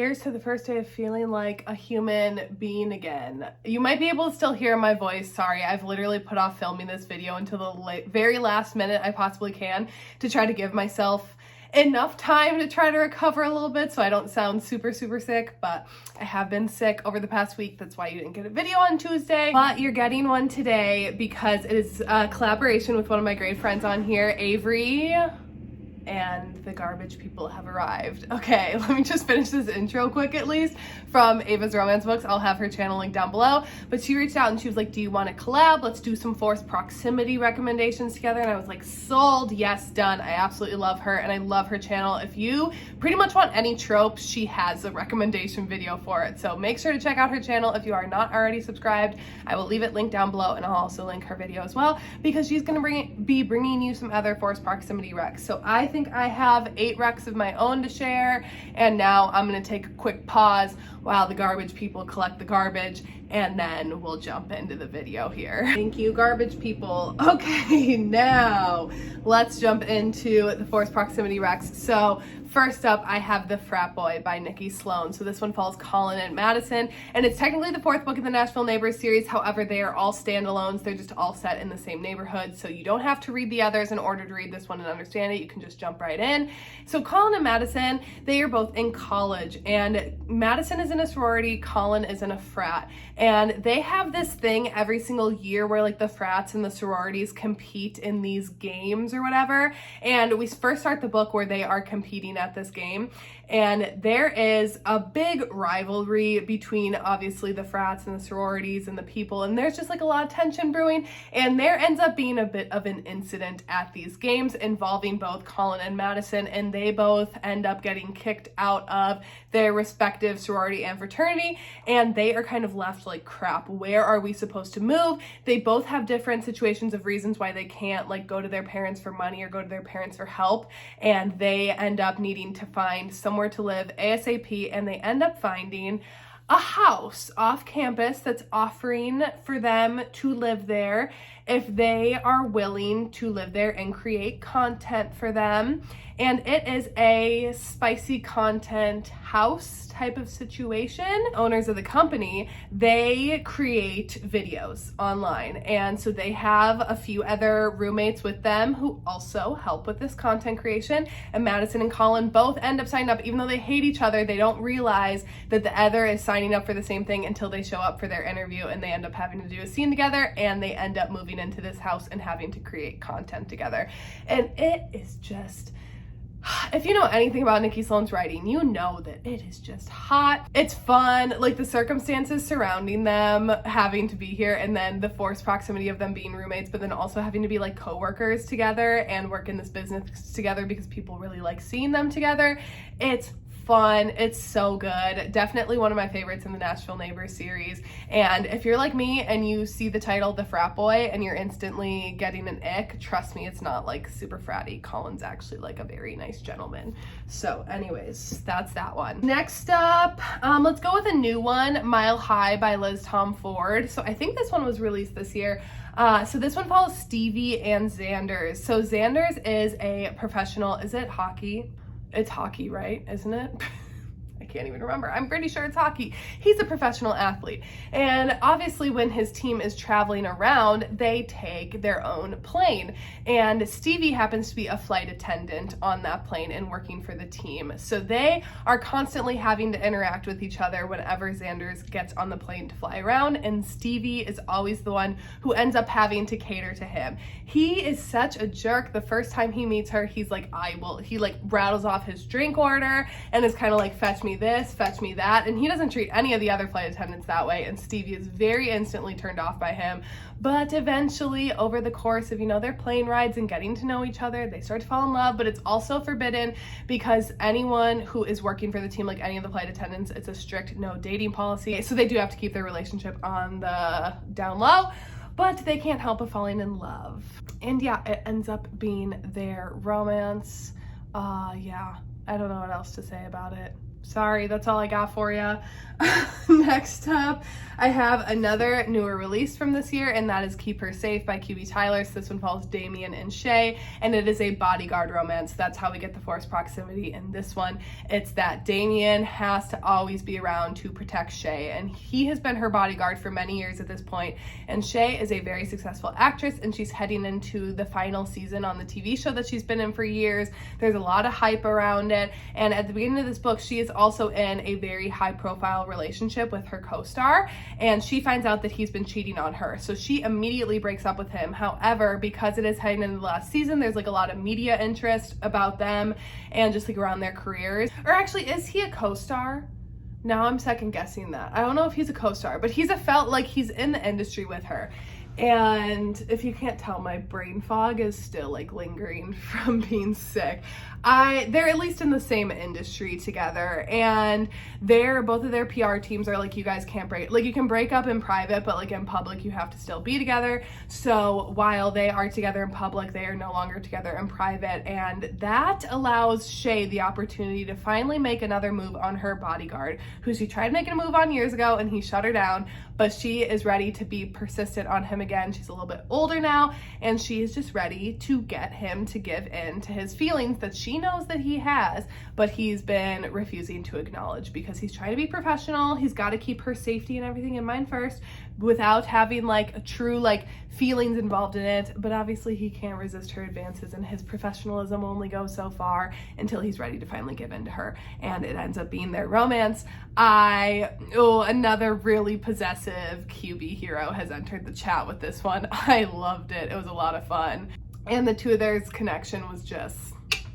Here's to the first day of feeling like a human being again. You might be able to still hear my voice. Sorry, I've literally put off filming this video until the very last minute I possibly can to try to give myself enough time to try to recover a little bit so I don't sound super sick, but I have been sick over the past week. That's why you didn't get a video on Tuesday, but you're getting one today because it is a collaboration with one of my great friends on here, Avery, and the garbage people have arrived. Okay, let me just finish this intro quick at least from Ava's romance books. I'll have her channel linked down below, but she reached out and she was like, do you want to collab? Let's do some forced proximity recommendations together. And I was like, sold, yes, done. I absolutely love her and I love her channel. If you pretty much want any tropes, she has a recommendation video for it. So make sure to check out her channel if you are not already subscribed. I will leave it linked down below and I'll also link her video as well because she's going to be bringing you some other forced proximity recs. So I think I have 8 recs of my own to share, and now I'm gonna take a quick pause while the garbage people collect the garbage, and then we'll jump into the video here. Thank you, garbage people. Okay, now let's jump into the forced proximity recs. So first up, I have The Frat Boy by Nikki Sloan. So this one follows Colin and Madison, and it's technically the 4th book in the Nashville Neighbors series. However, they are all standalones. They're just all set in the same neighborhood, so you don't have to read the others in order to read this one and understand it. You can just jump right in. So Colin and Madison, they are both in college, and Madison is in a sorority, Colin is in a frat, and they have this thing every single year where like the frats and the sororities compete in these games or whatever, and we first start the book where they are competing at this game, and there is a big rivalry between obviously the frats and the sororities and the people, and there's just like a lot of tension brewing, and there ends up being a bit of an incident at these games involving both Colin and Madison, and they both end up getting kicked out of their respective sorority and fraternity, and they are kind of left like, crap, where are we supposed to move? They both have different situations of reasons why they can't like go to their parents for money or go to their parents for help, and they end up needing to find somewhere to live ASAP, and they end up finding a house off campus that's offering for them to live there if they are willing to live there and create content for them. And it is a spicy content house type of situation. Owners of the company, they create videos online, and so they have a few other roommates with them who also help with this content creation, and Madison and Colin both end up signing up. Even though they hate each other, they don't realize that the other is signing up for the same thing until they show up for their interview, and they end up having to do a scene together, and they end up moving into this house and having to create content together. And it is just, if you know anything about Nikki Sloan's writing, you know that it is just hot. It's fun, like the circumstances surrounding them having to be here, and then the forced proximity of them being roommates, but then also having to be like co-workers together and work in this business together because people really like seeing them together. It's fun. It's so good. Definitely one of my favorites in the Nashville Neighbors series. And if you're like me and you see the title The Frat Boy and you're instantly getting an ick, trust me, it's not like super fratty. Colin's actually like a very nice gentleman. So anyways, that's that one. Next up, let's go with a new one, Mile High by Liz Tom Ford. So I think this one was released this year. So this one follows Stevie and Xanders. So Xanders is a professional, is it hockey? It's hockey, right? Isn't it? I can't even remember. I'm pretty sure it's hockey. He's a professional athlete. And obviously when his team is traveling around, they take their own plane. And Stevie happens to be a flight attendant on that plane and working for the team. So they are constantly having to interact with each other whenever Xanders gets on the plane to fly around. And Stevie is always the one who ends up having to cater to him. He is such a jerk. The first time he meets her, he's like, he like rattles off his drink order and is kind of like, fetch me this, fetch me that, and he doesn't treat any of the other flight attendants that way, and Stevie is very instantly turned off by him. But eventually, over the course of, you know, their plane rides and getting to know each other, they start to fall in love, but it's also forbidden because anyone who is working for the team, like any of the flight attendants, it's a strict no dating policy, so they do have to keep their relationship on the down low, but they can't help but falling in love. And yeah, it ends up being their romance. Yeah, I don't know what else to say about it. Sorry, that's all I got for you. Next up, I have another newer release from this year, and that is Keep Her Safe by QB Tyler. So this one follows Damien and Shay, and it is a bodyguard romance. That's how we get the forced proximity in this one. It's that Damien has to always be around to protect Shay, and he has been her bodyguard for many years at this point. And Shay is a very successful actress, and she's heading into the final season on the TV show that she's been in for years. There's a lot of hype around it, and at the beginning of this book, she is also in a very high-profile relationship with her co-star, and she finds out that he's been cheating on her, so she immediately breaks up with him. However, because it is heading into the last season, there's like a lot of media interest about them and just like around their careers. Or actually, is he a co-star? Now I'm second guessing that. I don't know if he's a co-star, but he's he's in the industry with her. And if you can't tell, my brain fog is still like lingering from being sick. They're at least in the same industry together, and both of their PR teams are like, you guys can't break, like you can break up in private, but like in public you have to still be together. So while they are together in public, they are no longer together in private, and that allows Shay the opportunity to finally make another move on her bodyguard, who she tried making a move on years ago and he shut her down, but she is ready to be persistent on him again. She's a little bit older now, and she is just ready to get him to give in to his feelings that she knows that he has, but he's been refusing to acknowledge because he's trying to be professional. He's got to keep her safety and everything in mind first without having like a true like feelings involved in it. But obviously he can't resist her advances, and his professionalism only goes so far until he's ready to finally give in to her, and it ends up being their romance. Another really possessive QB hero has entered the chat with this one. I loved it. It was a lot of fun, and the two of theirs connection was just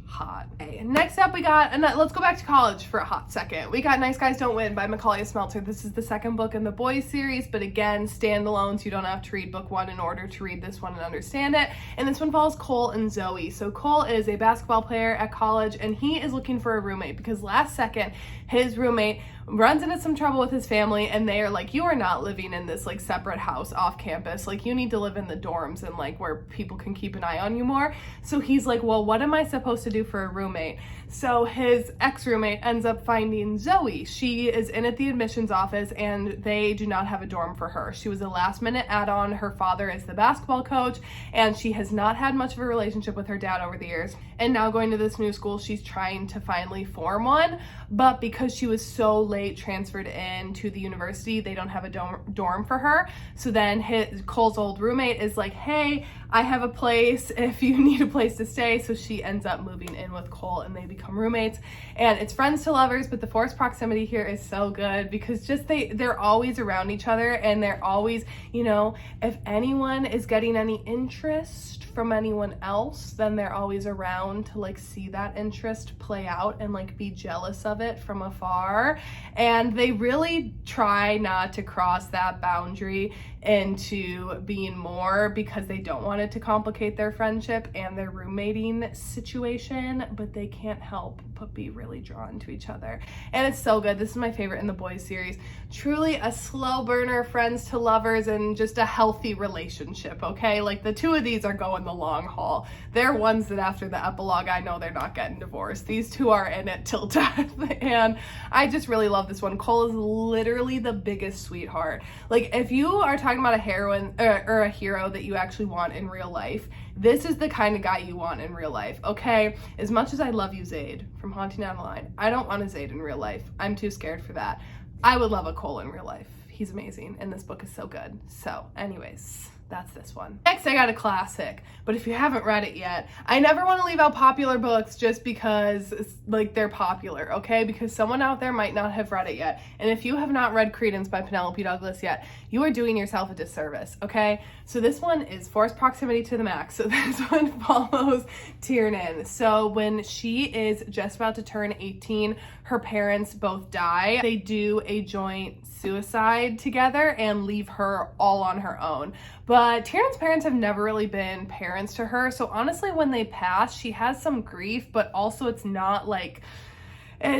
hot. Okay, next up we got, let's go back to college for a hot second. We got Nice Guys Don't Win by Macaulay Smelter. This is the second book in the boys series, but again, standalones. You don't have to read book one in order to read this one and understand it. And this one follows Cole and Zoe. So Cole is a basketball player at college, and he is looking for a roommate because last second his roommate runs into some trouble with his family, and they are like, you are not living in this like separate house off campus, like you need to live in the dorms and like where people can keep an eye on you more. So he's like, well, what am I supposed to do for a roommate? So his ex-roommate ends up finding Zoe. She is in at the admissions office, and they do not have a dorm for her. She was a last minute add-on. Her father is the basketball coach, and she has not had much of a relationship with her dad over the years. And now going to this new school, she's trying to finally form one, but because she was so late transferred in to the university, they don't have a dorm for her. So then Cole's old roommate is like, hey, I have a place if you need a place to stay. So she ends up moving in with Cole, and they become roommates. And it's friends to lovers, but the forced proximity here is so good because just they're always around each other, and they're always, you know, if anyone is getting any interest from anyone else, then they're always around to like see that interest play out and like be jealous of it from afar. And they really try not to cross that boundary into being more because they don't want it to complicate their friendship and their roommating situation, but they can't help but be really drawn to each other. And it's so good. This is my favorite in the boys series. Truly a slow burner, friends to lovers, and just a healthy relationship, okay? Like the two of these are going the long haul. They're ones that after the epilogue, I know they're not getting divorced. These two are in it till death, and I just really love this one. Cole is literally the biggest sweetheart. Like if you are talking about a heroine or a hero that you actually want in real life, this is the kind of guy you want in real life, okay? As much as I love you, Zayd, from Haunting Down the Line, I don't want a Zayd in real life. I'm too scared for that. I would love a Cole in real life. He's amazing, and this book is so good. So, anyways, that's this one. Next, I got a classic, but if you haven't read it yet, I never want to leave out popular books just because like they're popular, okay? Because someone out there might not have read it yet. And if you have not read Credence by Penelope Douglas yet, you are doing yourself a disservice, okay? So this one is forced proximity to the max. So this one follows Tiernan. So when she is just about to turn 18, her parents both die. They do a joint suicide together and leave her all on her own. But Tiernan's parents have never really been parents to her. So honestly, when they pass, she has some grief, but also it's not like,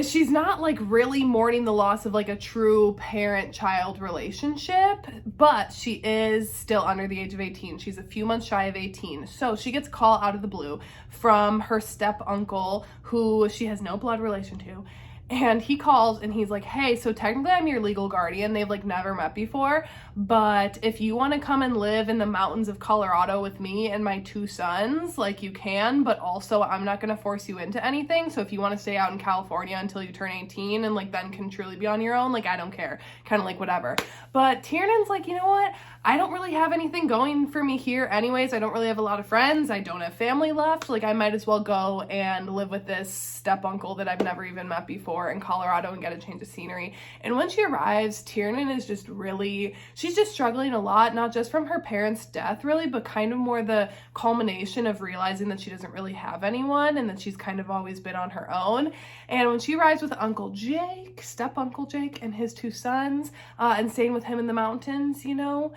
she's not like really mourning the loss of like a true parent-child relationship, but she is still under the age of 18. She's a few months shy of 18. So she gets a call out of the blue from her step uncle, who she has no blood relation to. And he calls and he's like, hey, so technically I'm your legal guardian. They've like never met before, but if you want to come and live in the mountains of Colorado with me and my 2 sons, like you can, but also I'm not going to force you into anything. So if you want to stay out in California until you turn 18 and like then can truly be on your own, like I don't care, kind of like whatever. But Tiernan's like, you know what? I don't really have anything going for me here anyways. I don't really have a lot of friends. I don't have family left. Like I might as well go and live with this step uncle that I've never even met before in Colorado and get a change of scenery. And when she arrives, Tiernan is just really, she's just struggling a lot, not just from her parents' death really, but kind of more the culmination of realizing that she doesn't really have anyone and that she's kind of always been on her own. And when she arrives with Uncle Jake, step Uncle Jake, and his 2 sons, and staying with him in the mountains, you know,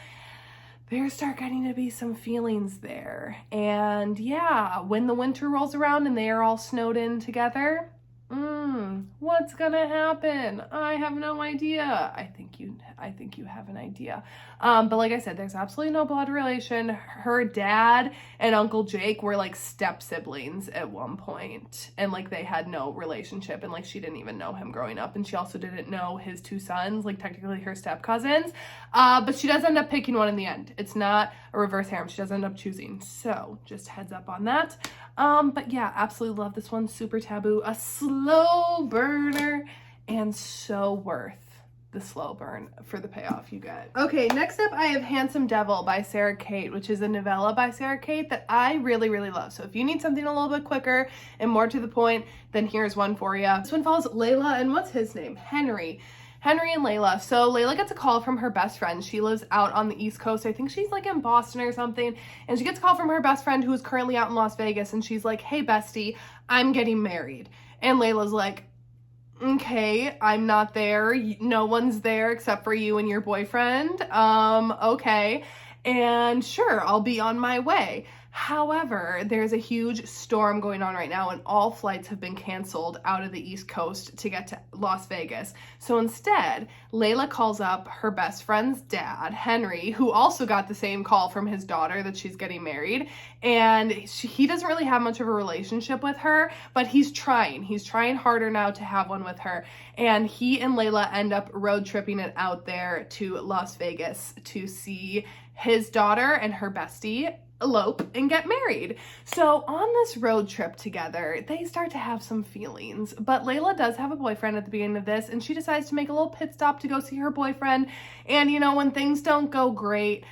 there start getting to be some feelings there. And yeah, when the winter rolls around and they are all snowed in together, what's gonna happen? I have no idea. I think you have an idea. But like I said, there's absolutely no blood relation. Her dad and Uncle Jake were like step siblings at one point, and like they had no relationship, and like she didn't even know him growing up, and she also didn't know his 2 sons, like technically her step cousins. But she does end up picking one in the end. It's not a reverse harem. She does end up choosing. So just heads up on that. But yeah, absolutely love this one. Super taboo, a slow burner, and so worth the slow burn for the payoff you get. Okay, next up I have Handsome Devil by Sarah Kate, which is a novella by Sarah Kate that I really, really love. So if you need something a little bit quicker and more to the point, then here's one for you. This one follows Layla and what's his name? Henry and Layla. So Layla gets a call from her best friend. She lives out on the East Coast. I think she's like in Boston or something. And she gets a call from her best friend who is currently out in Las Vegas. And she's like, hey, bestie, I'm getting married. And Layla's like, okay, I'm not there. No one's there except for you and your boyfriend. Okay. And sure, I'll be on my way. However, there's a huge storm going on right now and all flights have been canceled out of the East Coast to get to Las Vegas. So instead, Layla calls up her best friend's dad, Henry, who also got the same call from his daughter that she's getting married. And he doesn't really have much of a relationship with her, but he's trying. He's trying harder now to have one with her. And he and Layla end up road tripping it out there to Las Vegas to see his daughter and her bestie elope and get married. So on this road trip together, they start to have some feelings, but Layla does have a boyfriend at the beginning of this, and she decides to make a little pit stop to go see her boyfriend. And you know, when things don't go great,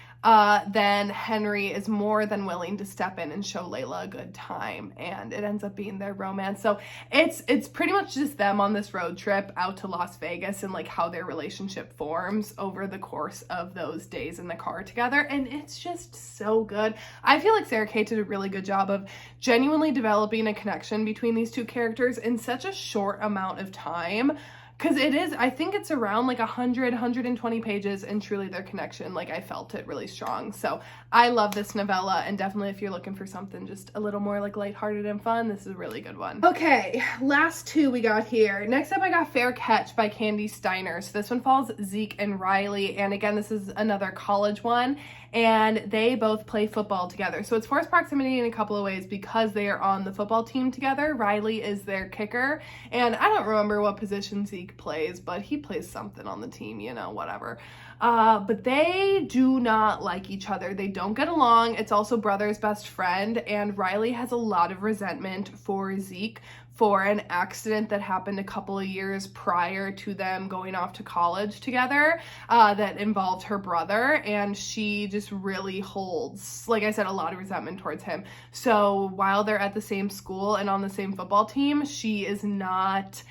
then Henry is more than willing to step in and show Layla a good time, and it ends up being their romance. So it's pretty much just them on this road trip out to Las Vegas and like how their relationship forms over the course of those days in the car together, and it's just so good. I feel like Sarah Kate did a really good job of genuinely developing a connection between these 2 characters in such a short amount of time. Because it is, I think it's around like 120 pages, and truly their connection, like I felt it really strong. So I love this novella, and definitely if you're looking for something just a little more like lighthearted and fun, this is a really good one. Okay, last 2 we got here. Next up I got Fair Catch by Candy Steiner. So this one follows Zeke and Riley, and again this is another college one, and they both play football together. So it's forced proximity in a couple of ways because they are on the football team together. Riley is their kicker, and I don't remember what position Zeke plays, but he plays something on the team, you know, whatever. But they do not like each other. They don't get along. It's also brother's best friend, and Riley has a lot of resentment for Zeke for an accident that happened a couple of years prior to them going off to college together that involved her brother, and she just really holds, like I said, a lot of resentment towards him. So while they're at the same school and on the same football team, she's not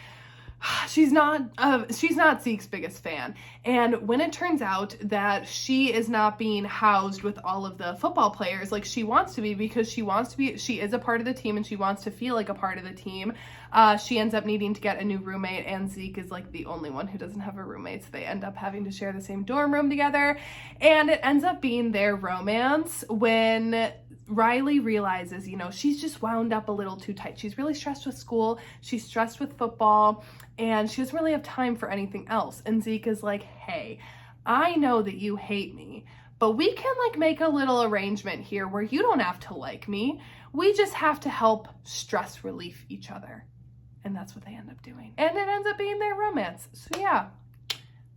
Zeke's biggest fan. And when it turns out that she is not being housed with all of the football players like she wants to be, because she is a part of the team and she wants to feel like a part of the team, she ends up needing to get a new roommate, and Zeke is like the only one who doesn't have a roommate, so they end up having to share the same dorm room together, and it ends up being their romance when Riley realizes, you know, she's just wound up a little too tight. She's really stressed with school, she's stressed with football, and she doesn't really have time for anything else. And Zeke is like, hey, I know that you hate me, but we can like make a little arrangement here where you don't have to like me. We just have to help stress relief each other. And that's what they end up doing. And it ends up being their romance. So yeah,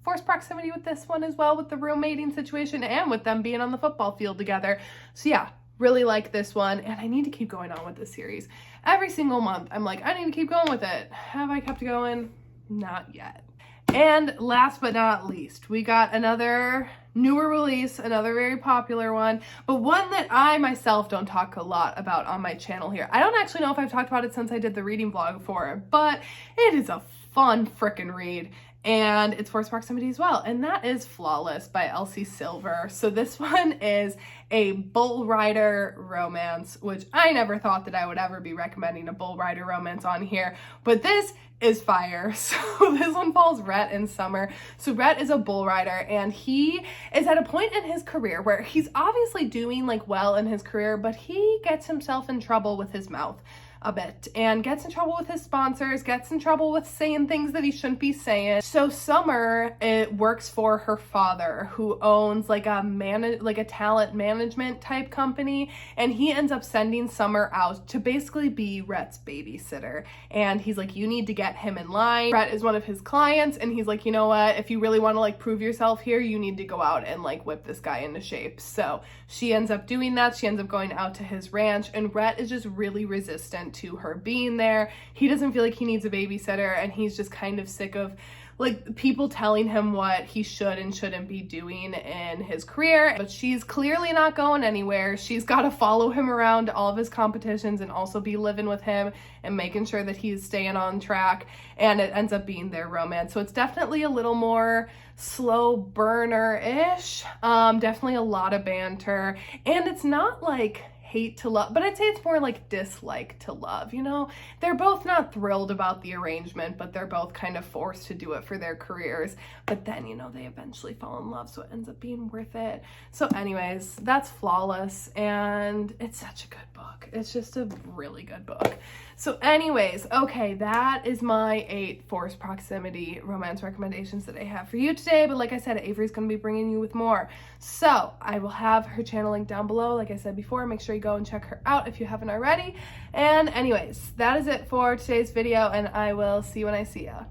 forced proximity with this one as well, with the roommating situation and with them being on the football field together. So yeah, really like this one, and I need to keep going on with this series. Every single month, I'm like, I need to keep going with it. Have I kept going? Not yet. And last but not least, we got another newer release, another very popular one, but one that I myself don't talk a lot about on my channel here. I don't actually know if I've talked about it since I did the reading vlog for it, but it is a fun frickin' read. And it's forced proximity as well, and that is Flawless by Elsie Silver. So this one is a bull rider romance, which I never thought that I would ever be recommending a bull rider romance on here, but this is fire. So this one follows Rhett in summer. So Rhett is a bull rider, and he is at a point in his career where he's obviously doing like well in his career, but he gets himself in trouble with his mouth a bit and gets in trouble with his sponsors, gets in trouble with saying things that he shouldn't be saying. So Summer, it works for her father, who owns like a talent management type company, and he ends up sending Summer out to basically be Rhett's babysitter. And he's like, you need to get him in line. Rhett is one of his clients, and he's like, you know what, if you really want to like prove yourself here, you need to go out and like whip this guy into shape. So she ends up doing that. She ends up going out to his ranch, and Rhett is just really resistant to her being there. He doesn't feel like he needs a babysitter, and he's just kind of sick of like people telling him what he should and shouldn't be doing in his career. But she's clearly not going anywhere. She's got to follow him around to all of his competitions and also be living with him and making sure that he's staying on track, and it ends up being their romance. So it's definitely a little more slow burner-ish, definitely a lot of banter, and it's not like hate to love, but I'd say it's more like dislike to love, you know? They're both not thrilled about the arrangement, but they're both kind of forced to do it for their careers. But then, you know, they eventually fall in love, so it ends up being worth it. So anyways, that's Flawless, and it's such a good book. It's just a really good book. So anyways, okay, that is my 8 forced proximity romance recommendations that I have for you today. But like I said, Avery's going to be bringing you with more. So I will have her channel link down below. Like I said before, make sure you go and check her out if you haven't already. And anyways, that is it for today's video, and I will see you when I see ya.